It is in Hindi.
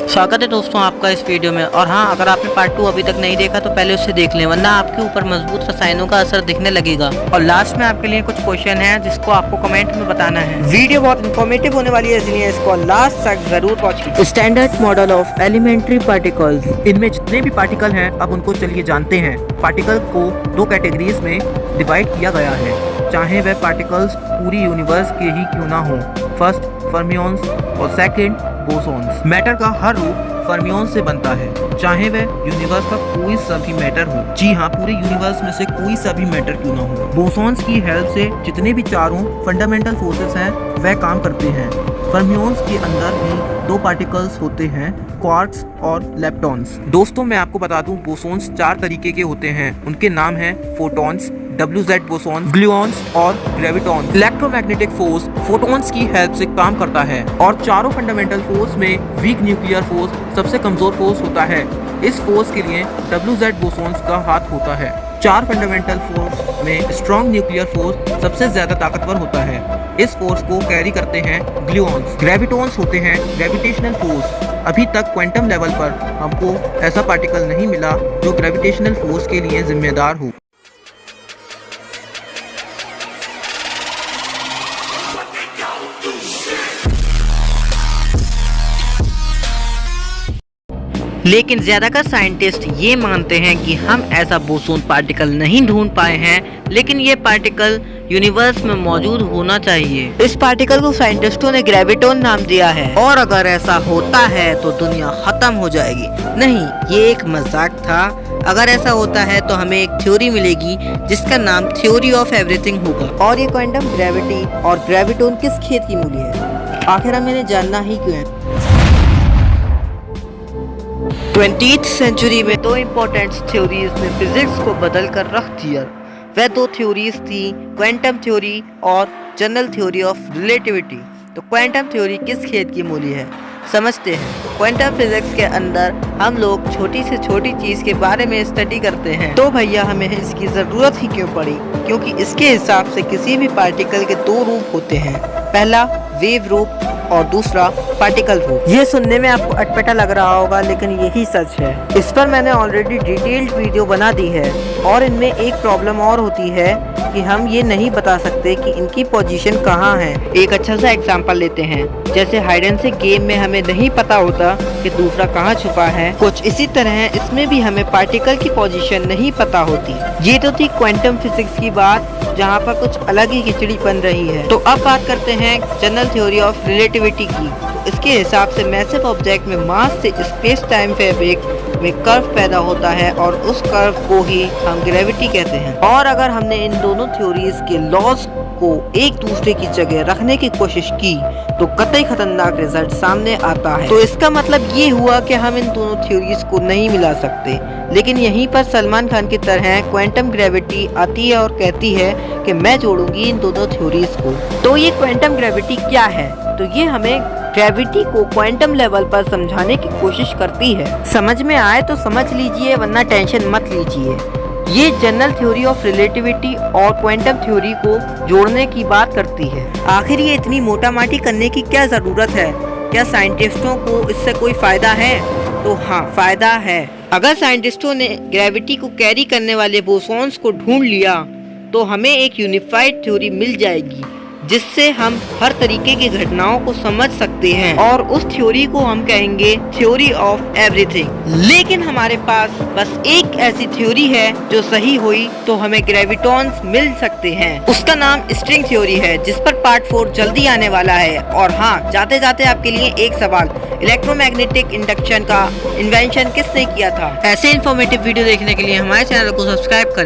स्वागत है दोस्तों आपका इस वीडियो में। और हाँ, अगर आपने पार्ट 2 अभी तक नहीं देखा तो पहले उसे देख लें, वरना आपके ऊपर मजबूत रसायनों का असर दिखने लगेगा। और लास्ट में आपके लिए कुछ क्वेश्चन है जिसको आपको कमेंट में बताना है। वीडियो बहुत इन्फॉर्मेटिव होने वाली है, इसलिए इसको लास्ट तक जरूर वॉच कीजिए। Standard model of elementary particles. इनमें जितने भी पार्टिकल हैं अब उनको चलिए जानते हैं। पार्टिकल को दो कैटेगरीज में डिवाइड किया गया है, चाहे वह पार्टिकल्स पूरी यूनिवर्स के ही क्यों ना हो। फर्स्ट फर्मियंस और सेकंड बोसॉन्स। मैटर का हर रूप फर्मियंस से बनता है, चाहे वह यूनिवर्स का कोई सा भी मैटर हो। जी हाँ, पूरे यूनिवर्स में से कोई सा भी मैटर क्यों ना हो। बोसॉन्स की हेल्प से जितने भी चारों फंडामेंटल फोर्सेस हैं वह काम करते हैं। फर्मियंस के अंदर भी दो पार्टिकल्स होते हैं, क्वार्क्स और लेप्टॉन्स। दोस्तों मैं आपको बता दूं, बोसॉन्स चार तरीके के होते हैं। उनके नाम हैं फोटॉन्स, WZ बोसॉन, ग्लूऑन्स और ग्रेविटॉन्स। इलेक्ट्रोमैग्नेटिक फोर्स फोटॉन्स की हेल्प से काम करता है और चारों फंडामेंटल फोर्स में वीक न्यूक्लियर फोर्स सबसे कमजोर फोर्स होता है। इस फोर्स के लिए WZ बोसॉन्स का हाथ होता है। चार फंडामेंटल फोर्स में स्ट्रॉन्ग न्यूक्लियर फोर्स सबसे ज्यादा ताकतवर होता है। इस फोर्स को कैरी करते हैं ग्लूऑन्स। ग्रेविटॉन्स होते हैं ग्रेविटेशनल फोर्स। अभी तक क्वांटम लेवल पर हमको ऐसा पार्टिकल नहीं मिला जो ग्रेविटेशनल फोर्स के लिए जिम्मेदार हो। लेकिन ज्यादातर साइंटिस्ट ये मानते हैं कि हम ऐसा बोसॉन पार्टिकल नहीं ढूंढ पाए हैं, लेकिन ये पार्टिकल यूनिवर्स में मौजूद होना चाहिए। इस पार्टिकल को साइंटिस्टों ने ग्रेविटॉन नाम दिया है। और अगर ऐसा होता है तो दुनिया खत्म हो जाएगी। नहीं, ये एक मजाक था। अगर ऐसा होता है तो हमें एक थ्योरी मिलेगी जिसका नाम थ्योरी ऑफ एवरीथिंग होगा। और ये क्वांटम ग्रेविटी और ग्रेविटॉन किस खेत की मूली है, आखिर हमें जानना ही क्यों है। 20th सेंचुरी में दो इम्पोर्टेंट थ्योरीज ने फिजिक्स को बदल कर रख दिया। वह दो थ्योरीज थी क्वांटम थ्योरी और जनरल थ्योरी ऑफ रिलेटिविटी। तो क्वांटम थ्योरी किस खेत की मूली है, समझते हैं। क्वांटम फिजिक्स के अंदर हम लोग छोटी से छोटी चीज के बारे में स्टडी करते हैं। तो भैया हमें इसकी जरूरत ही क्यों पड़ी, क्योंकि इसके हिसाब से किसी भी पार्टिकल के दो रूप होते हैं, पहला वेव रूप और दूसरा पार्टिकल रूप। ये सुनने में आपको अटपटा लग रहा होगा, लेकिन यही सच है। इस पर मैंने ऑलरेडी डिटेल्ड वीडियो बना दी है। और इनमें एक प्रॉब्लम और होती है कि हम ये नहीं बता सकते कि इनकी पोजीशन कहाँ है। एक अच्छा सा एग्जांपल लेते हैं, जैसे हाइड एंड सीक गेम में हमें नहीं पता होता कि दूसरा कहाँ छुपा है, कुछ इसी तरह इसमें भी हमें पार्टिकल की पोजीशन नहीं पता होती। ये तो थी क्वांटम फिजिक्स की बात, जहाँ पर कुछ अलग ही खिचड़ी बन रही है। तो अब बात करते हैं जनरल थ्योरी ऑफ रिलेटिविटी की। इसके हिसाब से मैसिव ऑब्जेक्ट में मास से स्पेस टाइम फैब्रिक में कर्व पैदा होता है और उस कर्व को ही हम ग्रेविटी कहते हैं। और अगर हमने इन दोनों थ्योरीज के लॉज को एक दूसरे की जगह रखने की कोशिश की तो कतई खतरनाक रिजल्ट सामने आता है। तो इसका मतलब ये हुआ कि हम इन दोनों थ्योरीज को नहीं मिला सकते। लेकिन यहीं पर सलमान खान की तरह क्वांटम ग्रेविटी आती है और कहती है कि मैं जोड़ूंगी इन दोनों थ्योरीज को। तो ये क्वांटम ग्रेविटी क्या है? तो ये हमें ग्रेविटी को क्वांटम लेवल पर समझाने की कोशिश करती है। समझ में आए तो समझ लीजिए, वरना टेंशन मत लीजिए। ये जनरल थ्योरी ऑफ रिलेटिविटी और क्वांटम थ्योरी को जोड़ने की बात करती है। आखिर ये इतनी मोटा माटी करने की क्या जरूरत है? क्या साइंटिस्टों को इससे कोई फायदा है? तो हाँ, फायदा है। अगर साइंटिस्टों ने ग्रेविटी को कैरी करने वाले बोसॉन्स को ढूंढ लिया तो हमें एक यूनिफाइड थ्योरी मिल जाएगी, जिससे हम हर तरीके की घटनाओं को समझ सकते हैं। और उस थ्योरी को हम कहेंगे थ्योरी ऑफ एवरीथिंग। लेकिन हमारे पास बस एक ऐसी थ्योरी है जो सही हुई तो हमें ग्रेविटॉन्स मिल सकते हैं। उसका नाम स्ट्रिंग थ्योरी है, जिस पर पार्ट 4 जल्दी आने वाला है। और हाँ, जाते जाते आपके लिए एक सवाल, इलेक्ट्रोमैग्नेटिक इंडक्शन का इन्वेंशन किसने किया था? ऐसे इन्फॉर्मेटिव वीडियो देखने के लिए हमारे चैनल को सब्सक्राइब करें।